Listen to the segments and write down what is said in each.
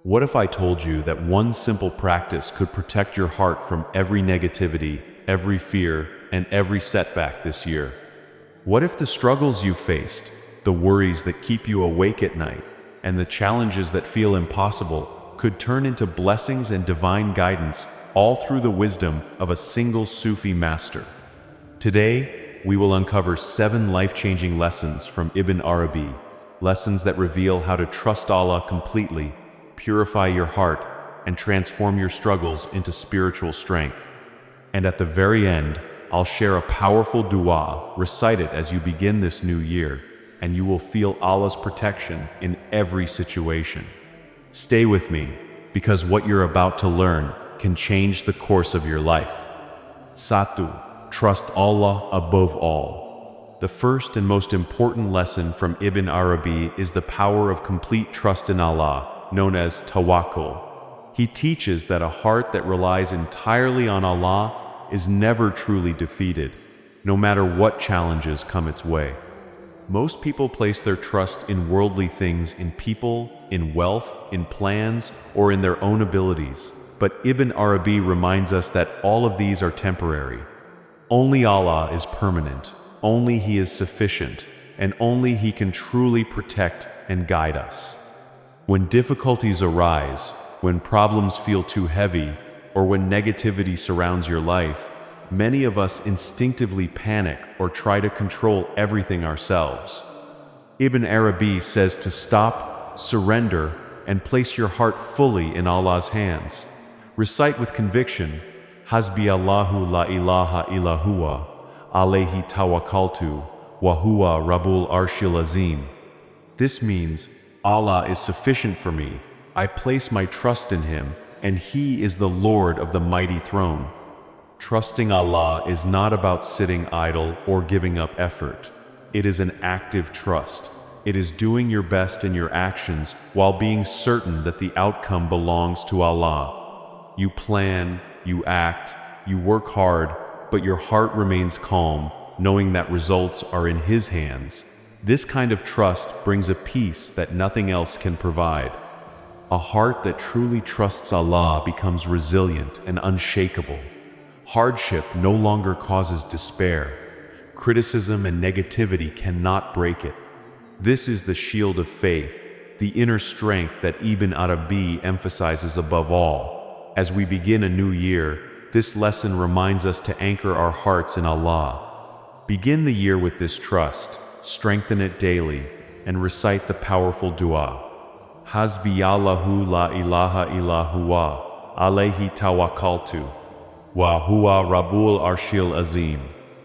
What if I told you that one simple practice could protect your heart from every negativity, every fear, and every setback this year? What if the struggles you faced, the worries that keep you awake at night, and the challenges that feel impossible could turn into blessings and divine guidance, all through the wisdom of a single Sufi master? Today, we will uncover 7 life-changing lessons from Ibn Arabi, lessons that reveal how to trust Allah completely, purify your heart, and transform your struggles into spiritual strength. And at the very end, I'll share a powerful dua. Recite it as you begin this new year, and you will feel Allah's protection in every situation. Stay with me, because what you're about to learn can change the course of your life. Satu, trust Allah above all. The first and most important lesson from Ibn Arabi is the power of complete trust in Allah, known as Tawakkul. He teaches that a heart that relies entirely on Allah is never truly defeated, no matter what challenges come its way. Most people place their trust in worldly things, in people, in wealth, in plans, or in their own abilities. But Ibn Arabi reminds us that all of these are temporary. Only Allah is permanent, only He is sufficient, and only He can truly protect and guide us. When difficulties arise, when problems feel too heavy, or when negativity surrounds your life, many of us instinctively panic or try to control everything ourselves. Ibn Arabi says to stop, surrender, and place your heart fully in Allah's hands. Recite with conviction, Hasbi Allahu la ilaha illa huwa, alayhi tawakkaltu, wa huwa rabbul arshil azim. This means, Allah is sufficient for me. I place my trust in Him, and He is the Lord of the mighty throne. Trusting Allah is not about sitting idle or giving up effort. It is an active trust. It is doing your best in your actions while being certain that the outcome belongs to Allah. You plan, you act, you work hard, but your heart remains calm, knowing that results are in His hands. This kind of trust brings a peace that nothing else can provide. A heart that truly trusts Allah becomes resilient and unshakable. Hardship no longer causes despair. Criticism and negativity cannot break it. This is the shield of faith, the inner strength that Ibn Arabi emphasizes above all. As we begin a new year, this lesson reminds us to anchor our hearts in Allah. Begin the year with this trust, strengthen it daily, and recite the powerful dua. Hasbi Allahu la ilaha illa huwa, alayhi tawakkaltu, wa huwa rabbul arshil azim.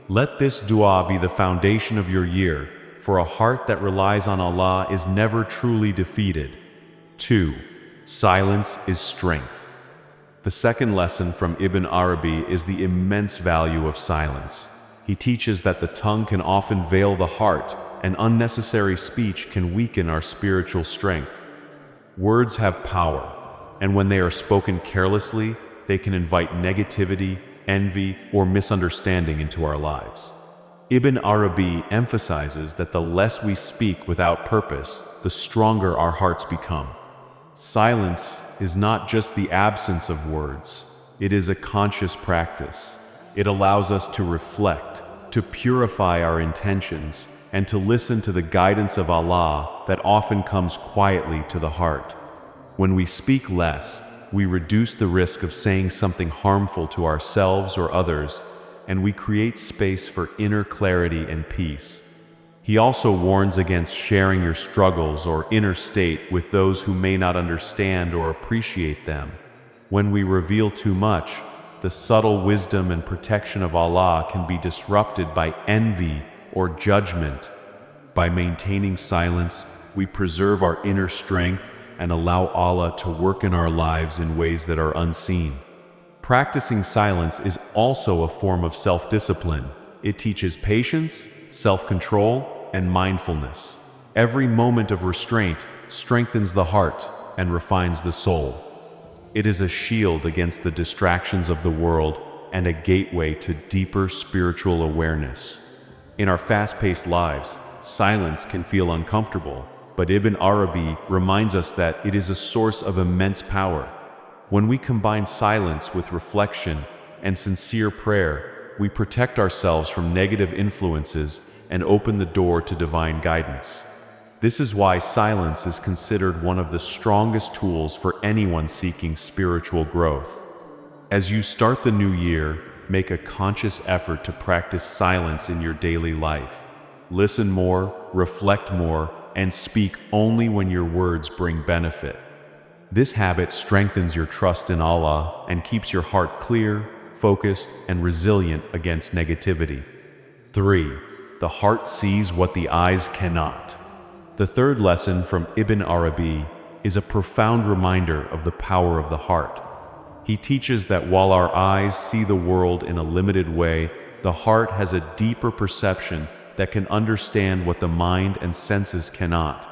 Let this dua be the foundation of your year, for a heart that relies on Allah is never truly defeated. 2. Silence is strength. The second lesson from Ibn Arabi is the immense value of silence. He teaches that the tongue can often veil the heart, and unnecessary speech can weaken our spiritual strength. Words have power, and when they are spoken carelessly, they can invite negativity, envy, or misunderstanding into our lives. Ibn Arabi emphasizes that the less we speak without purpose, the stronger our hearts become. Silence is not just the absence of words, it is a conscious practice. It allows us to reflect, to purify our intentions, and to listen to the guidance of Allah that often comes quietly to the heart. When we speak less, we reduce the risk of saying something harmful to ourselves or others, and we create space for inner clarity and peace. He also warns against sharing your struggles or inner state with those who may not understand or appreciate them. When we reveal too much, the subtle wisdom and protection of Allah can be disrupted by envy or judgment. By maintaining silence, we preserve our inner strength and allow Allah to work in our lives in ways that are unseen. Practicing silence is also a form of self-discipline. It teaches patience, self-control, and mindfulness. Every moment of restraint strengthens the heart and refines the soul. It is a shield against the distractions of the world and a gateway to deeper spiritual awareness. In our fast-paced lives, silence can feel uncomfortable, but Ibn Arabi reminds us that it is a source of immense power. When we combine silence with reflection and sincere prayer, we protect ourselves from negative influences and open the door to divine guidance. This is why silence is considered one of the strongest tools for anyone seeking spiritual growth. As you start the new year, make a conscious effort to practice silence in your daily life. Listen more, reflect more, and speak only when your words bring benefit. This habit strengthens your trust in Allah and keeps your heart clear, focused, and resilient against negativity. 3. The heart sees what the eyes cannot. The third lesson from Ibn Arabi is a profound reminder of the power of the heart. He teaches that while our eyes see the world in a limited way, the heart has a deeper perception that can understand what the mind and senses cannot.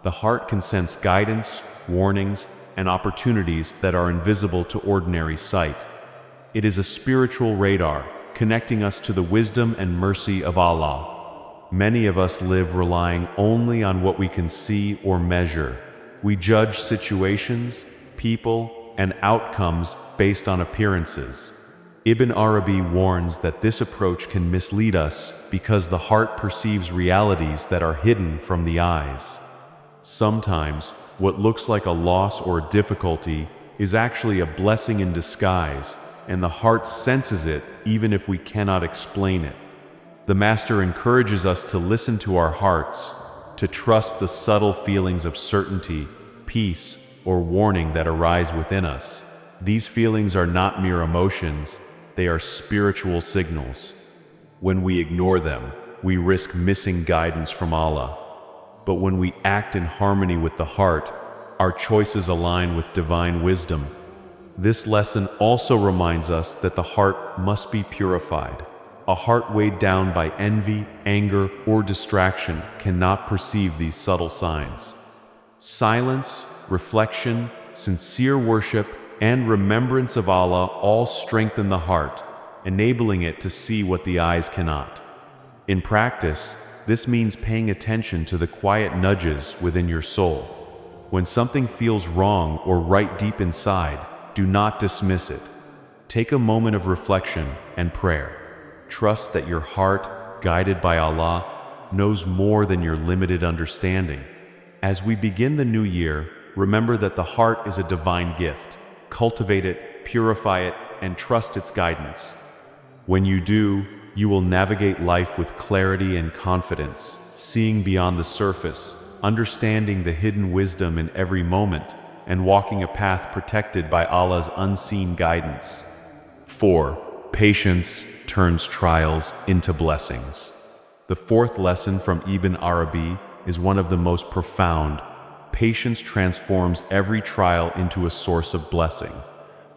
The heart can sense guidance, warnings, and opportunities that are invisible to ordinary sight. It is a spiritual radar, connecting us to the wisdom and mercy of Allah. Many of us live relying only on what we can see or measure. We judge situations, people, and outcomes based on appearances. Ibn Arabi warns that this approach can mislead us because the heart perceives realities that are hidden from the eyes. Sometimes, what looks like a loss or difficulty is actually a blessing in disguise, and the heart senses it even if we cannot explain it. The Master encourages us to listen to our hearts, to trust the subtle feelings of certainty, peace, or warning that arise within us. These feelings are not mere emotions, they are spiritual signals. When we ignore them, we risk missing guidance from Allah. But when we act in harmony with the heart, our choices align with divine wisdom. This lesson also reminds us that the heart must be purified. A heart weighed down by envy, anger, or distraction cannot perceive these subtle signs. Silence, reflection, sincere worship, and remembrance of Allah all strengthen the heart, enabling it to see what the eyes cannot. In practice, this means paying attention to the quiet nudges within your soul. When something feels wrong or right deep inside, do not dismiss it. Take a moment of reflection and prayer. Trust that your heart, guided by Allah, knows more than your limited understanding. As we begin the new year, remember that the heart is a divine gift. Cultivate it, purify it, and trust its guidance. When you do, you will navigate life with clarity and confidence, seeing beyond the surface, understanding the hidden wisdom in every moment, and walking a path protected by Allah's unseen guidance. 4. Patience turns trials into blessings. The fourth lesson from Ibn Arabi is one of the most profound. Patience transforms every trial into a source of blessing.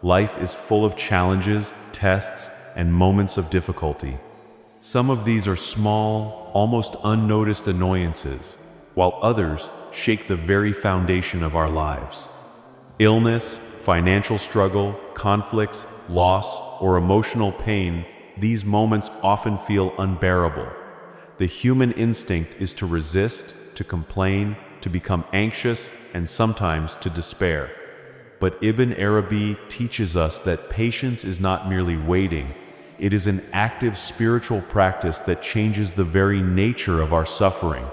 Life is full of challenges, tests, and moments of difficulty. Some of these are small, almost unnoticed annoyances, while others shake the very foundation of our lives. Illness, financial struggle, conflicts, loss, or emotional pain, these moments often feel unbearable. The human instinct is to resist, to complain, to become anxious, and sometimes to despair. But Ibn Arabi teaches us that patience is not merely waiting, it is an active spiritual practice that changes the very nature of our suffering.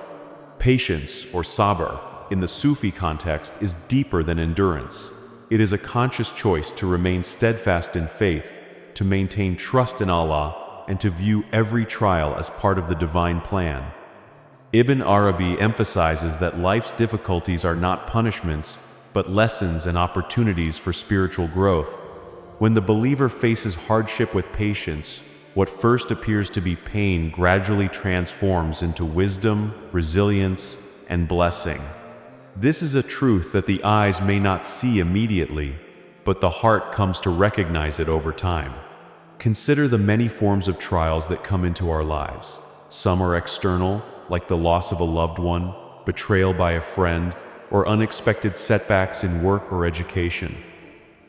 Patience, or sabr, in the Sufi context is deeper than endurance. It is a conscious choice to remain steadfast in faith, to maintain trust in Allah, and to view every trial as part of the divine plan. Ibn Arabi emphasizes that life's difficulties are not punishments, but lessons and opportunities for spiritual growth. When the believer faces hardship with patience, what first appears to be pain gradually transforms into wisdom, resilience, and blessing. This is a truth that the eyes may not see immediately, but the heart comes to recognize it over time. Consider the many forms of trials that come into our lives. Some are external, like the loss of a loved one, betrayal by a friend, or unexpected setbacks in work or education.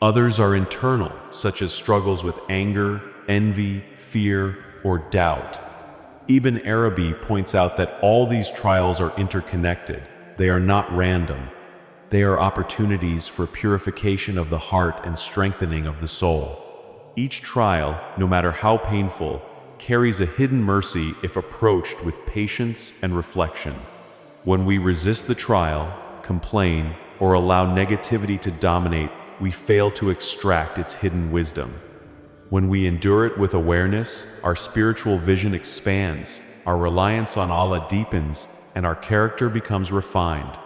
Others are internal, such as struggles with anger, envy, fear, or doubt. Ibn Arabi points out that all these trials are interconnected. They are not random. They are opportunities for purification of the heart and strengthening of the soul. Each trial, no matter how painful, carries a hidden mercy if approached with patience and reflection. When we resist the trial, complain, or allow negativity to dominate, we fail to extract its hidden wisdom. When we endure it with awareness, our spiritual vision expands, our reliance on Allah deepens, and our character becomes refined.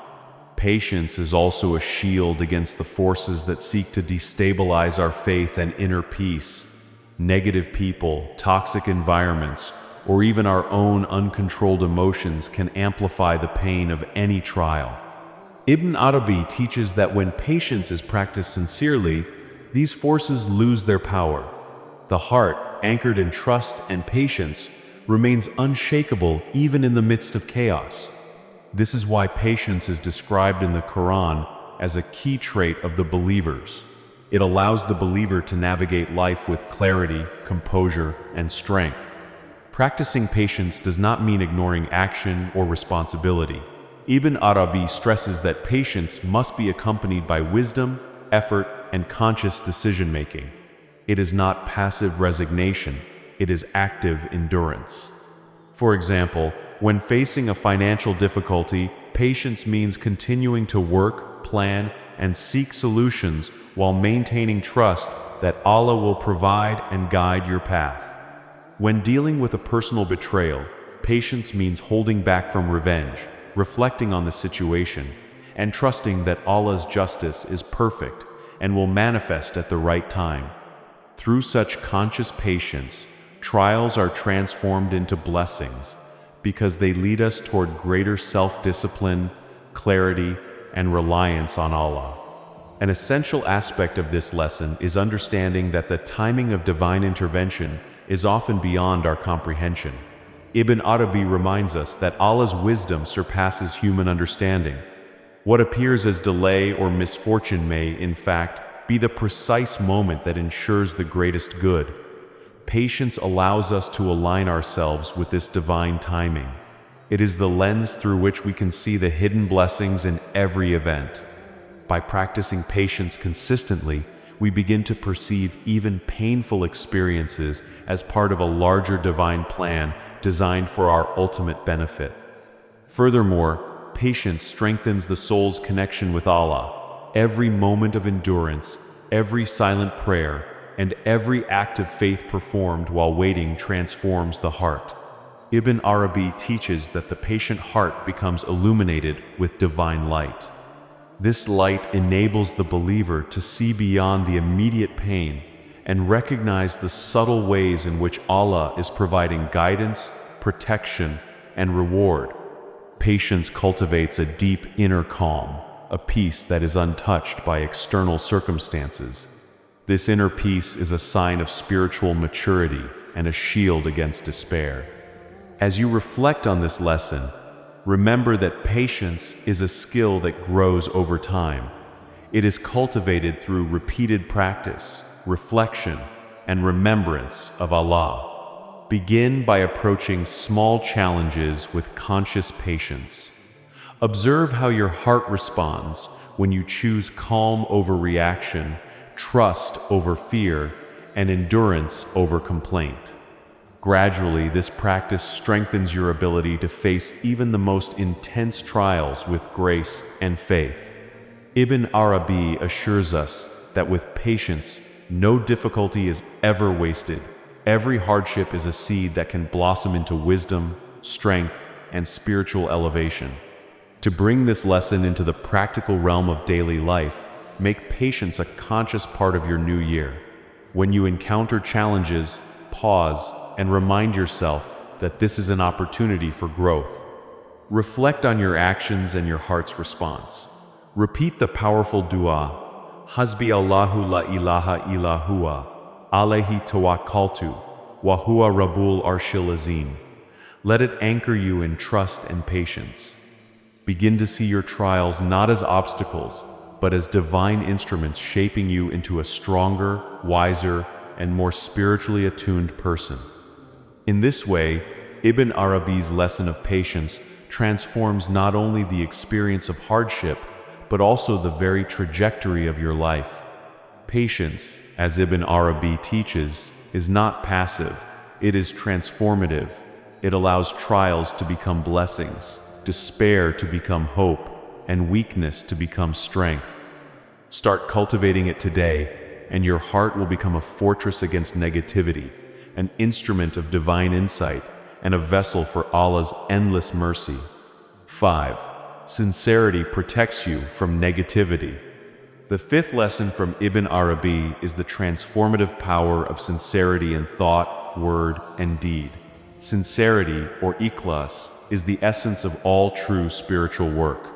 Patience is also a shield against the forces that seek to destabilize our faith and inner peace. Negative people, toxic environments, or even our own uncontrolled emotions can amplify the pain of any trial. Ibn Arabi teaches that when patience is practiced sincerely, these forces lose their power. The heart, anchored in trust and patience, remains unshakable even in the midst of chaos. This is why patience is described in the Quran as a key trait of the believers. It allows the believer to navigate life with clarity, composure, and strength. Practicing patience does not mean ignoring action or responsibility. Ibn Arabi stresses that patience must be accompanied by wisdom, effort, and conscious decision-making. It is not passive resignation, it is active endurance. For example, when facing a financial difficulty, patience means continuing to work, plan, and seek solutions while maintaining trust that Allah will provide and guide your path. When dealing with a personal betrayal, patience means holding back from revenge, reflecting on the situation, and trusting that Allah's justice is perfect and will manifest at the right time. Through such conscious patience, trials are transformed into blessings because they lead us toward greater self-discipline, clarity, and reliance on Allah. An essential aspect of this lesson is understanding that the timing of divine intervention is often beyond our comprehension. Ibn Arabi reminds us that Allah's wisdom surpasses human understanding. What appears as delay or misfortune may, in fact, be the precise moment that ensures the greatest good. Patience allows us to align ourselves with this divine timing. It is the lens through which we can see the hidden blessings in every event. By practicing patience consistently, we begin to perceive even painful experiences as part of a larger divine plan designed for our ultimate benefit. Furthermore, patience strengthens the soul's connection with Allah. Every moment of endurance, every silent prayer, and every act of faith performed while waiting transforms the heart. Ibn Arabi teaches that the patient heart becomes illuminated with divine light. This light enables the believer to see beyond the immediate pain and recognize the subtle ways in which Allah is providing guidance, protection, and reward. Patience cultivates a deep inner calm, a peace that is untouched by external circumstances. This inner peace is a sign of spiritual maturity and a shield against despair. As you reflect on this lesson, remember that patience is a skill that grows over time. It is cultivated through repeated practice, reflection, and remembrance of Allah. Begin by approaching small challenges with conscious patience. Observe how your heart responds when you choose calm over reaction, trust over fear, and endurance over complaint. Gradually, this practice strengthens your ability to face even the most intense trials with grace and faith. Ibn Arabi assures us that with patience, no difficulty is ever wasted. Every hardship is a seed that can blossom into wisdom, strength, and spiritual elevation. To bring this lesson into the practical realm of daily life, make patience a conscious part of your new year. When you encounter challenges, pause and remind yourself that this is an opportunity for growth. Reflect on your actions and your heart's response. Repeat the powerful dua, Hasbi Allahu la ilaha illa huwa, alayhi tawakkaltu, wa huwa rabbul arshil azim. Let it anchor you in trust and patience. Begin to see your trials not as obstacles, but as divine instruments shaping you into a stronger, wiser, and more spiritually attuned person. In this way, Ibn Arabi's lesson of patience transforms not only the experience of hardship, but also the very trajectory of your life. Patience, as Ibn Arabi teaches, is not passive, it is transformative. It allows trials to become blessings, despair to become hope, and weakness to become strength. Start cultivating it today, and your heart will become a fortress against negativity, an instrument of divine insight, and a vessel for Allah's endless mercy. 5. Sincerity protects you from negativity. The fifth lesson from Ibn Arabi is the transformative power of sincerity in thought, word, and deed. Sincerity, or ikhlas, is the essence of all true spiritual work.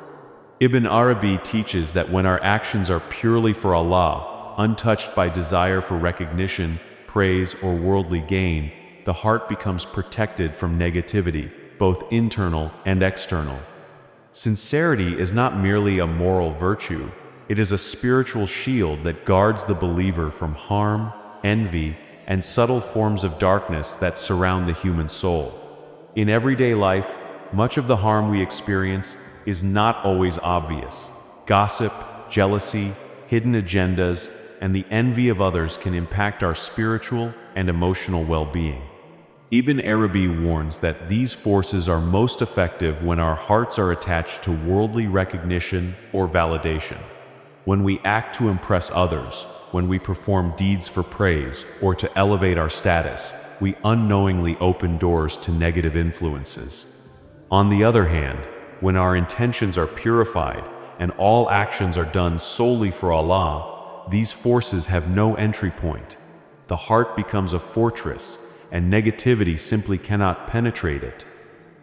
Ibn Arabi teaches that when our actions are purely for Allah, untouched by desire for recognition, praise, or worldly gain, the heart becomes protected from negativity, both internal and external. Sincerity is not merely a moral virtue, it is a spiritual shield that guards the believer from harm, envy, and subtle forms of darkness that surround the human soul. In everyday life, much of the harm we experience is not always obvious. Gossip, jealousy, hidden agendas, and the envy of others can impact our spiritual and emotional well-being. Ibn Arabi warns that these forces are most effective when our hearts are attached to worldly recognition or validation. When we act to impress others, when we perform deeds for praise or to elevate our status, we unknowingly open doors to negative influences. On the other hand, when our intentions are purified and all actions are done solely for Allah, these forces have no entry point. The heart becomes a fortress, and negativity simply cannot penetrate it.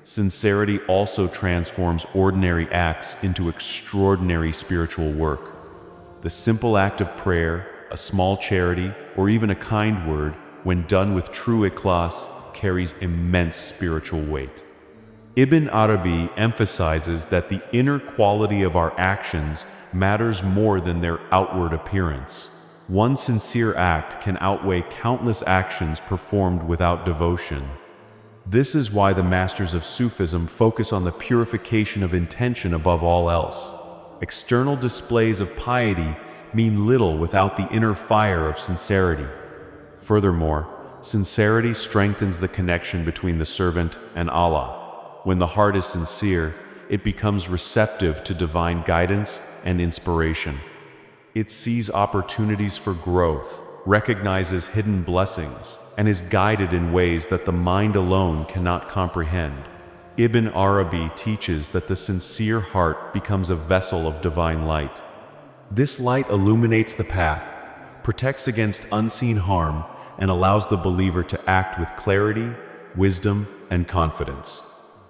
Sincerity also transforms ordinary acts into extraordinary spiritual work. The simple act of prayer, a small charity, or even a kind word, when done with true ikhlas, carries immense spiritual weight. Ibn Arabi emphasizes that the inner quality of our actions matters more than their outward appearance. One sincere act can outweigh countless actions performed without devotion. This is why the masters of Sufism focus on the purification of intention above all else. External displays of piety mean little without the inner fire of sincerity. Furthermore, sincerity strengthens the connection between the servant and Allah. When the heart is sincere, it becomes receptive to divine guidance and inspiration. It sees opportunities for growth, recognizes hidden blessings, and is guided in ways that the mind alone cannot comprehend. Ibn Arabi teaches that the sincere heart becomes a vessel of divine light. This light illuminates the path, protects against unseen harm, and allows the believer to act with clarity, wisdom, and confidence.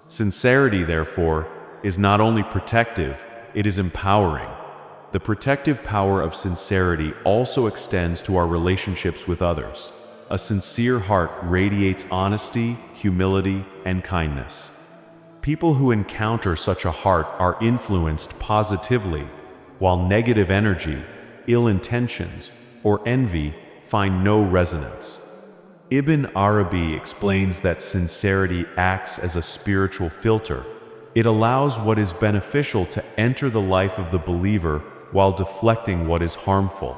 Sincerity, therefore, is not only protective, it is empowering. The protective power of sincerity also extends to our relationships with others. A sincere heart radiates honesty, humility, and kindness. People who encounter such a heart are influenced positively, while negative energy, ill intentions, or envy find no resonance. Ibn Arabi explains that sincerity acts as a spiritual filter. It allows what is beneficial to enter the life of the believer while deflecting what is harmful.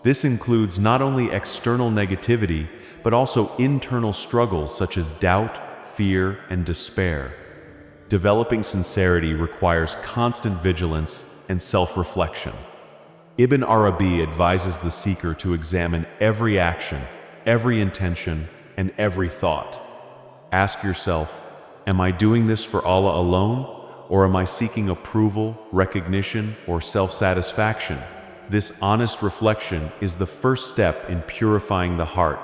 This includes not only external negativity, but also internal struggles such as doubt, fear, and despair. Developing sincerity requires constant vigilance and self-reflection. Ibn Arabi advises the seeker to examine every action, every intention, and every thought. Ask yourself, am I doing this for Allah alone? Or am I seeking approval, recognition, or self-satisfaction? This honest reflection is the first step in purifying the heart.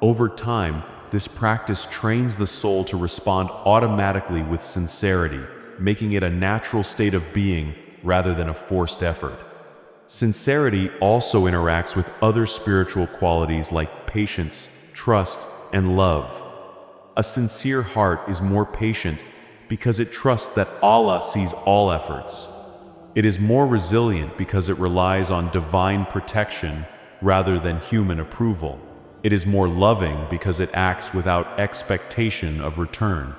Over time, this practice trains the soul to respond automatically with sincerity, making it a natural state of being rather than a forced effort. Sincerity also interacts with other spiritual qualities like patience, trust, and love. A sincere heart is more patient because it trusts that Allah sees all efforts. It is more resilient because it relies on divine protection rather than human approval. It is more loving because it acts without expectation of return.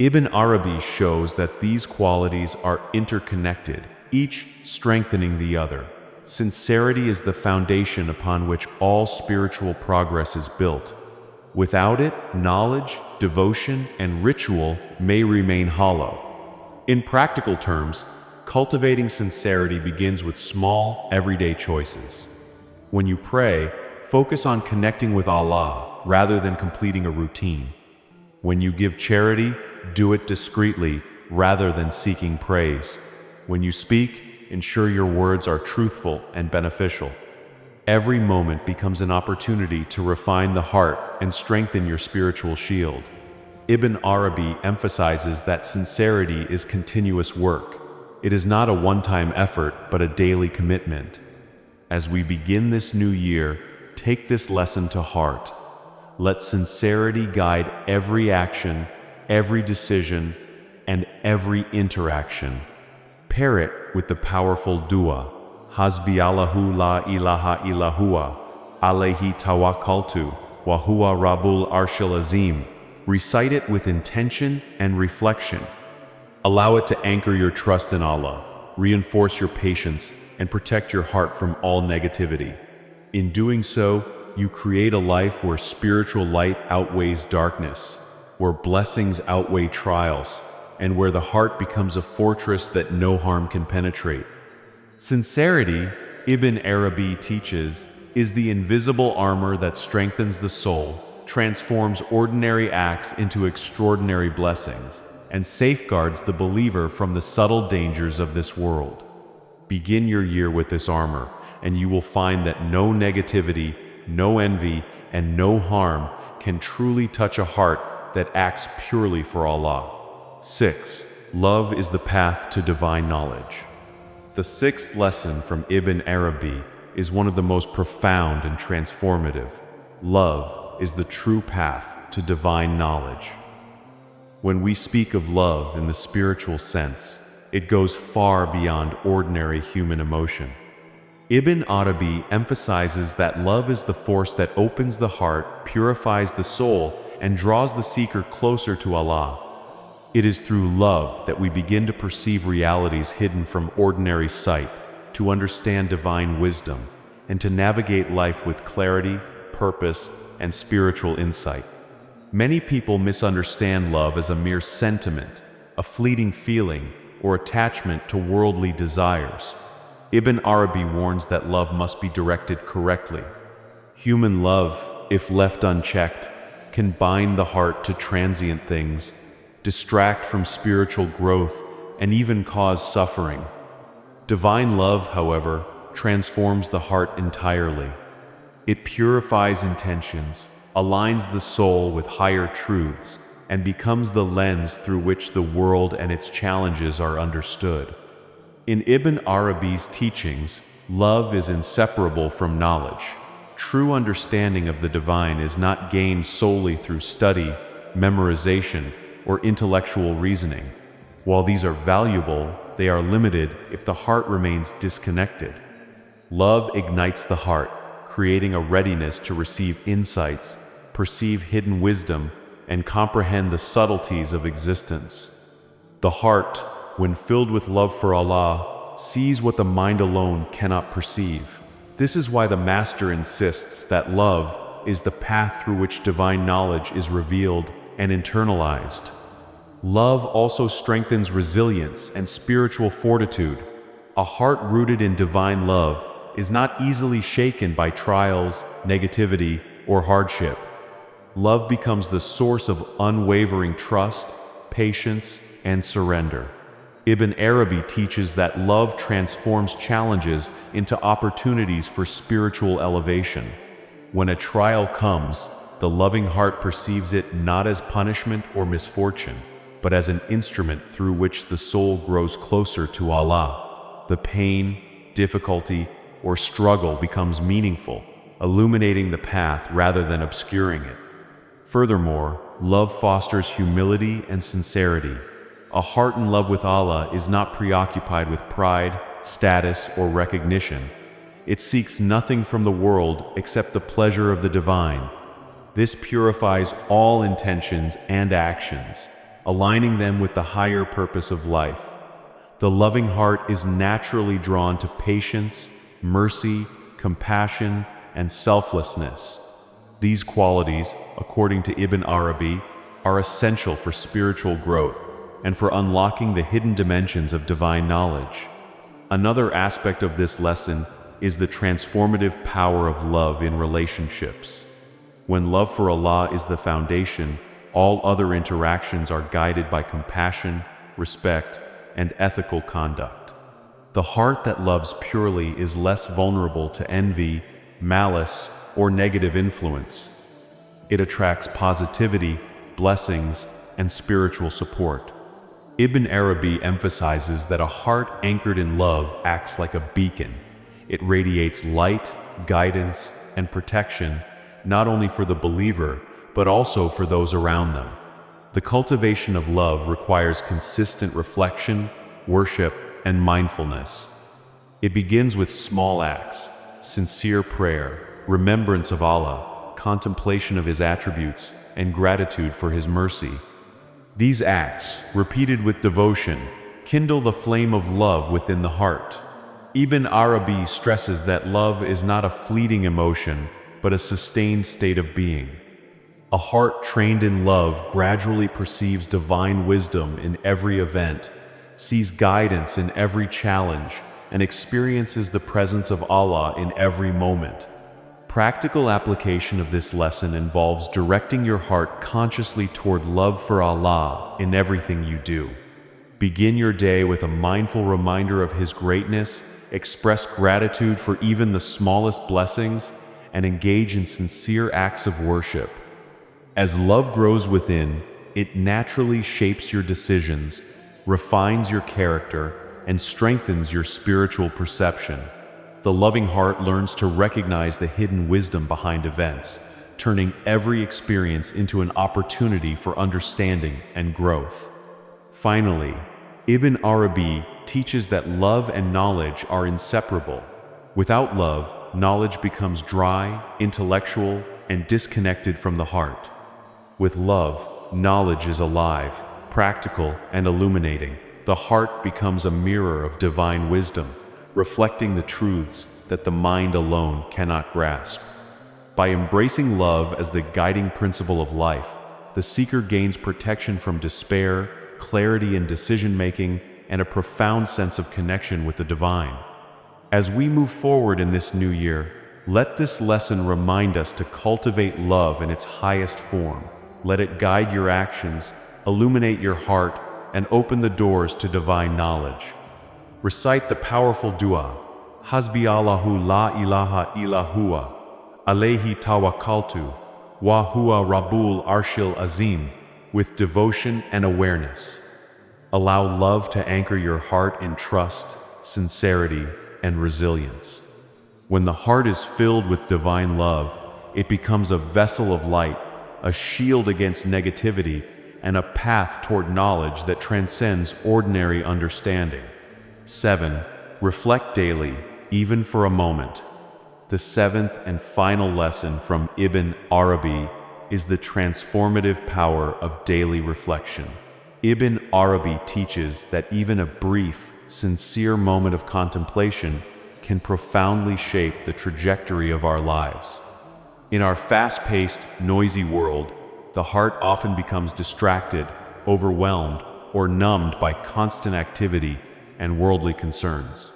Ibn Arabi shows that these qualities are interconnected, each strengthening the other. Sincerity is the foundation upon which all spiritual progress is built. Without it, knowledge, devotion, and ritual may remain hollow. In practical terms, cultivating sincerity begins with small, everyday choices. When you pray, focus on connecting with Allah rather than completing a routine. When you give charity, do it discreetly rather than seeking praise. When you speak, ensure your words are truthful and beneficial. Every moment becomes an opportunity to refine the heart and strengthen your spiritual shield. Ibn Arabi emphasizes that sincerity is continuous work. It is not a one-time effort, but a daily commitment. As we begin this new year, take this lesson to heart. Let sincerity guide every action, every decision, and every interaction. Pair it with the powerful dua, Hasbi Allahu la ilaha illa huwa, alayhi tawakkaltu, wa huwa rabbul arshil azim. Recite it with intention and reflection. Allow it to anchor your trust in Allah, reinforce your patience, and protect your heart from all negativity. In doing so, you create a life where spiritual light outweighs darkness, where blessings outweigh trials, and where the heart becomes a fortress that no harm can penetrate. Sincerity, Ibn Arabi teaches, is the invisible armor that strengthens the soul, transforms ordinary acts into extraordinary blessings, and safeguards the believer from the subtle dangers of this world. Begin your year with this armor, and you will find that no negativity, no envy, and no harm can truly touch a heart that acts purely for Allah. 6. Love is the path to divine knowledge. The sixth lesson from Ibn Arabi is one of the most profound and transformative. Love is the true path to divine knowledge. When we speak of love in the spiritual sense, it goes far beyond ordinary human emotion. Ibn Arabi emphasizes that love is the force that opens the heart, purifies the soul, and draws the seeker closer to Allah. It is through love that we begin to perceive realities hidden from ordinary sight, to understand divine wisdom, and to navigate life with clarity, purpose, and spiritual insight. Many people misunderstand love as a mere sentiment, a fleeting feeling, or attachment to worldly desires. Ibn Arabi warns that love must be directed correctly. Human love, if left unchecked, can bind the heart to transient things, distract from spiritual growth, and even cause suffering. Divine love, however, transforms the heart entirely. It purifies intentions, aligns the soul with higher truths, and becomes the lens through which the world and its challenges are understood. In Ibn Arabi's teachings, love is inseparable from knowledge. True understanding of the divine is not gained solely through study, memorization, or intellectual reasoning. While these are valuable, they are limited if the heart remains disconnected. Love ignites the heart, creating a readiness to receive insights, perceive hidden wisdom, and comprehend the subtleties of existence. The heart, when filled with love for Allah, sees what the mind alone cannot perceive. This is why the Master insists that love is the path through which divine knowledge is revealed and internalized. Love also strengthens resilience and spiritual fortitude. A heart rooted in divine love is not easily shaken by trials, negativity, or hardship. Love becomes the source of unwavering trust, patience, and surrender. Ibn Arabi teaches that love transforms challenges into opportunities for spiritual elevation. When a trial comes, the loving heart perceives it not as punishment or misfortune, but as an instrument through which the soul grows closer to Allah. The pain, difficulty, or struggle becomes meaningful, illuminating the path rather than obscuring it. Furthermore, love fosters humility and sincerity. A heart in love with Allah is not preoccupied with pride, status, or recognition. It seeks nothing from the world except the pleasure of the divine. This purifies all intentions and actions, aligning them with the higher purpose of life. The loving heart is naturally drawn to patience, mercy, compassion, and selflessness. These qualities, according to Ibn Arabi, are essential for spiritual growth and for unlocking the hidden dimensions of divine knowledge. Another aspect of this lesson is the transformative power of love in relationships. When love for Allah is the foundation, all other interactions are guided by compassion, respect, and ethical conduct. The heart that loves purely is less vulnerable to envy, malice, or negative influence. It attracts positivity, blessings, and spiritual support. Ibn Arabi emphasizes that a heart anchored in love acts like a beacon. It radiates light, guidance, and protection, not only for the believer, but also for those around them. The cultivation of love requires consistent reflection, worship, and mindfulness. It begins with small acts, sincere prayer, remembrance of Allah, contemplation of His attributes, and gratitude for His mercy. These acts, repeated with devotion, kindle the flame of love within the heart. Ibn Arabi stresses that love is not a fleeting emotion, but a sustained state of being. A heart trained in love gradually perceives divine wisdom in every event, sees guidance in every challenge, and experiences the presence of Allah in every moment. Practical application of this lesson involves directing your heart consciously toward love for Allah in everything you do. Begin your day with a mindful reminder of His greatness, express gratitude for even the smallest blessings, and engage in sincere acts of worship. As love grows within, it naturally shapes your decisions, refines your character, and strengthens your spiritual perception. The loving heart learns to recognize the hidden wisdom behind events, turning every experience into an opportunity for understanding and growth. Finally, Ibn Arabi teaches that love and knowledge are inseparable. Without love, knowledge becomes dry, intellectual, and disconnected from the heart. With love, knowledge is alive, practical, and illuminating. The heart becomes a mirror of divine wisdom, reflecting the truths that the mind alone cannot grasp. By embracing love as the guiding principle of life, the seeker gains protection from despair, clarity in decision-making, and a profound sense of connection with the divine. As we move forward in this new year, let this lesson remind us to cultivate love in its highest form. Let it guide your actions, illuminate your heart, and open the doors to divine knowledge. Recite the powerful dua, Hasbi Allahu la ilaha illa huwa, alayhi tawakkaltu, wa huwa rabbul arshil azim, with devotion and awareness. Allow love to anchor your heart in trust, sincerity, and resilience. When the heart is filled with divine love, it becomes a vessel of light, a shield against negativity, and a path toward knowledge that transcends ordinary understanding. 7. Reflect daily, even for a moment. The seventh and final lesson from Ibn Arabi is the transformative power of daily reflection. Ibn Arabi teaches that even a brief, sincere moment of contemplation can profoundly shape the trajectory of our lives. In our fast-paced, noisy world, the heart often becomes distracted, overwhelmed, or numbed by constant activity and worldly concerns.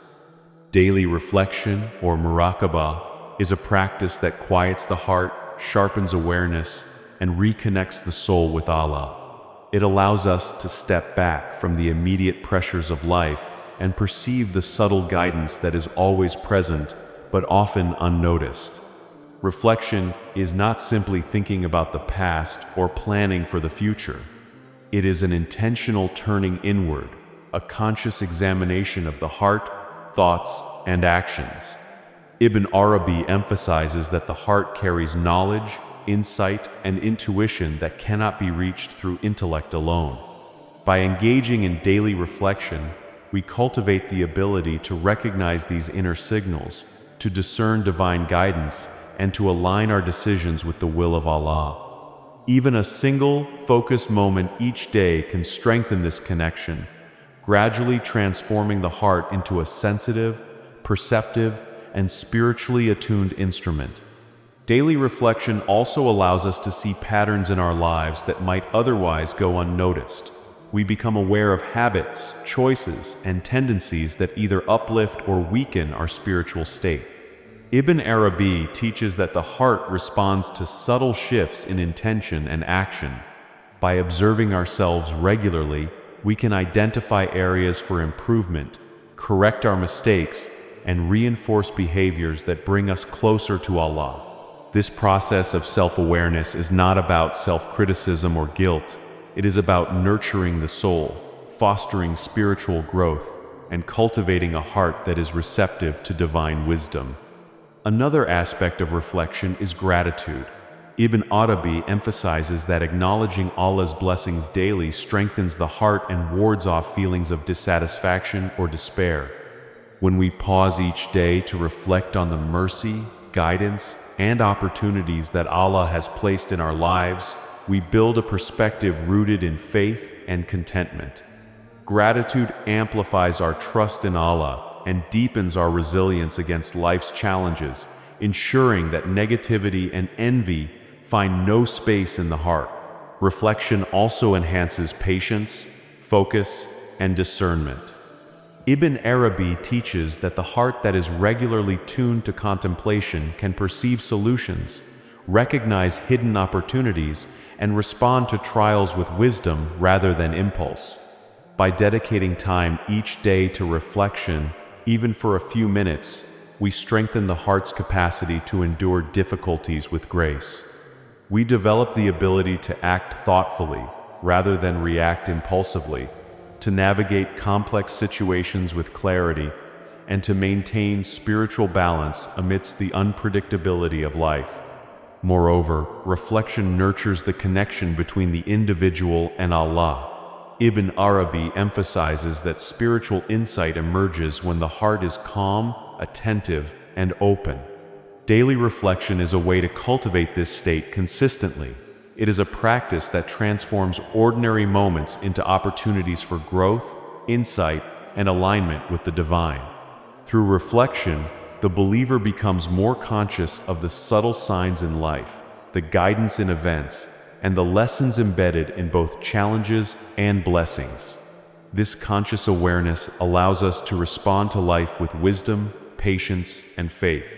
Daily reflection, or muraqabah, is a practice that quiets the heart, sharpens awareness, and reconnects the soul with Allah. It allows us to step back from the immediate pressures of life and perceive the subtle guidance that is always present, but often unnoticed. Reflection is not simply thinking about the past or planning for the future. It is an intentional turning inward, a conscious examination of the heart, thoughts, and actions. Ibn Arabi emphasizes that the heart carries knowledge, insight, and intuition that cannot be reached through intellect alone. By engaging in daily reflection, we cultivate the ability to recognize these inner signals, to discern divine guidance, and to align our decisions with the will of Allah. Even a single, focused moment each day can strengthen this connection, gradually transforming the heart into a sensitive, perceptive, and spiritually attuned instrument. Daily reflection also allows us to see patterns in our lives that might otherwise go unnoticed. We become aware of habits, choices, and tendencies that either uplift or weaken our spiritual state. Ibn Arabi teaches that the heart responds to subtle shifts in intention and action. By observing ourselves regularly, we can identify areas for improvement, correct our mistakes, and reinforce behaviors that bring us closer to Allah. This process of self-awareness is not about self-criticism or guilt. It is about nurturing the soul, fostering spiritual growth, and cultivating a heart that is receptive to divine wisdom. Another aspect of reflection is gratitude. Ibn Arabi emphasizes that acknowledging Allah's blessings daily strengthens the heart and wards off feelings of dissatisfaction or despair. When we pause each day to reflect on the mercy, guidance, and opportunities that Allah has placed in our lives, we build a perspective rooted in faith and contentment. Gratitude amplifies our trust in Allah and deepens our resilience against life's challenges, ensuring that negativity and envy find no space in the heart. Reflection also enhances patience, focus, and discernment. Ibn Arabi teaches that the heart that is regularly tuned to contemplation can perceive solutions, recognize hidden opportunities, and respond to trials with wisdom rather than impulse. By dedicating time each day to reflection, even for a few minutes, we strengthen the heart's capacity to endure difficulties with grace. We develop the ability to act thoughtfully rather than react impulsively, to navigate complex situations with clarity, and to maintain spiritual balance amidst the unpredictability of life. Moreover, reflection nurtures the connection between the individual and Allah. Ibn Arabi emphasizes that spiritual insight emerges when the heart is calm, attentive, and open. Daily reflection is a way to cultivate this state consistently. It is a practice that transforms ordinary moments into opportunities for growth, insight, and alignment with the divine. Through reflection, the believer becomes more conscious of the subtle signs in life, the guidance in events, and the lessons embedded in both challenges and blessings. This conscious awareness allows us to respond to life with wisdom, patience, and faith.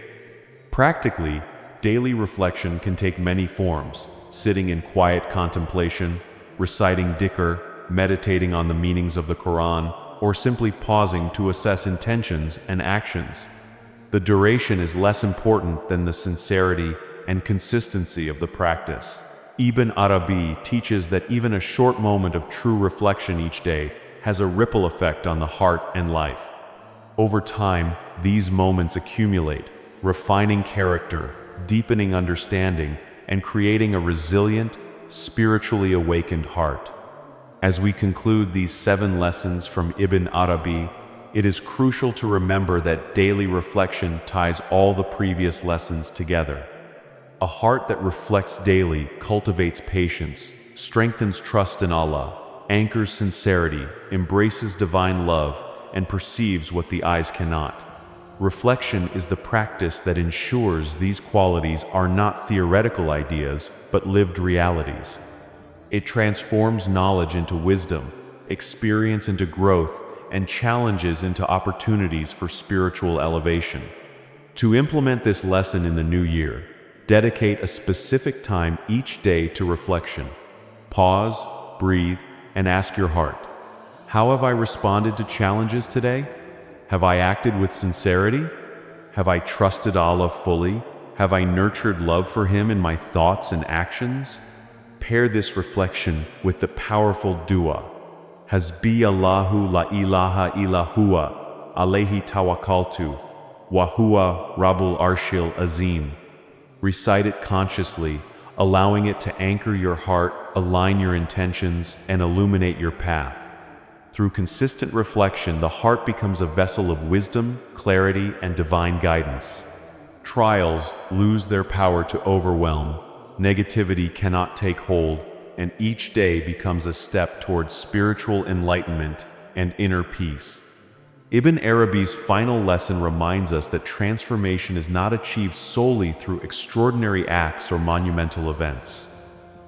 Practically, daily reflection can take many forms: sitting in quiet contemplation, reciting dhikr, meditating on the meanings of the Quran, or simply pausing to assess intentions and actions. The duration is less important than the sincerity and consistency of the practice. Ibn Arabi teaches that even a short moment of true reflection each day has a ripple effect on the heart and life. Over time, these moments accumulate, refining character, deepening understanding, and creating a resilient, spiritually awakened heart. As we conclude these 7 lessons from Ibn Arabi, it is crucial to remember that daily reflection ties all the previous lessons together. A heart that reflects daily cultivates patience, strengthens trust in Allah, anchors sincerity, embraces divine love, and perceives what the eyes cannot. Reflection is the practice that ensures these qualities are not theoretical ideas, but lived realities. It transforms knowledge into wisdom, experience into growth, and challenges into opportunities for spiritual elevation. To implement this lesson in the new year, dedicate a specific time each day to reflection. Pause, breathe, and ask your heart, how have I responded to challenges today? Have I acted with sincerity? Have I trusted Allah fully? Have I nurtured love for Him in my thoughts and actions? Pair this reflection with the powerful dua, Hasbi Allahu la ilaha illa huwa, alayhi tawakkaltu, wa huwa rabbul arshil azim. Recite it consciously, allowing it to anchor your heart, align your intentions, and illuminate your path. Through consistent reflection, the heart becomes a vessel of wisdom, clarity, and divine guidance. Trials lose their power to overwhelm, negativity cannot take hold, and each day becomes a step towards spiritual enlightenment and inner peace. Ibn Arabi's final lesson reminds us that transformation is not achieved solely through extraordinary acts or monumental events.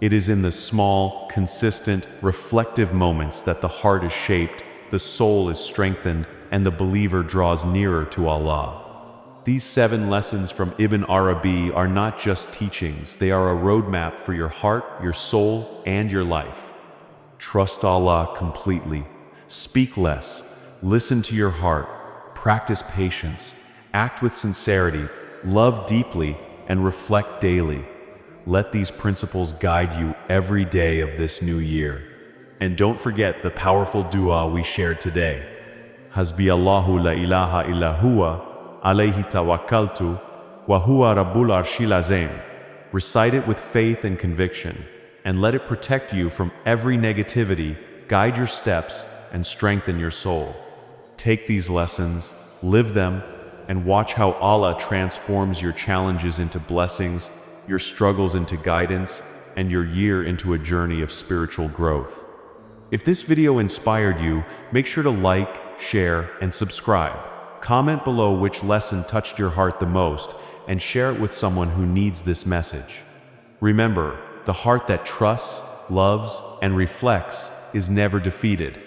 It is in the small, consistent, reflective moments that the heart is shaped, the soul is strengthened, and the believer draws nearer to Allah. These 7 lessons from Ibn Arabi are not just teachings, they are a roadmap for your heart, your soul, and your life. Trust Allah completely. Speak less. Listen to your heart. Practice patience. Act with sincerity. Love deeply, and reflect daily. Let these principles guide you every day of this new year. And don't forget the powerful dua we shared today. Hasbi Allahu la ilaha illa huwa, alayhi tawakkaltu, wa huwa rabbul arshil azim. Recite it with faith and conviction, and let it protect you from every negativity, guide your steps, and strengthen your soul. Take these lessons, live them, and watch how Allah transforms your challenges into blessings, your struggles into guidance, and your year into a journey of spiritual growth. If this video inspired you, make sure to like, share, and subscribe. Comment below which lesson touched your heart the most, and share it with someone who needs this message. Remember, the heart that trusts, loves, and reflects is never defeated.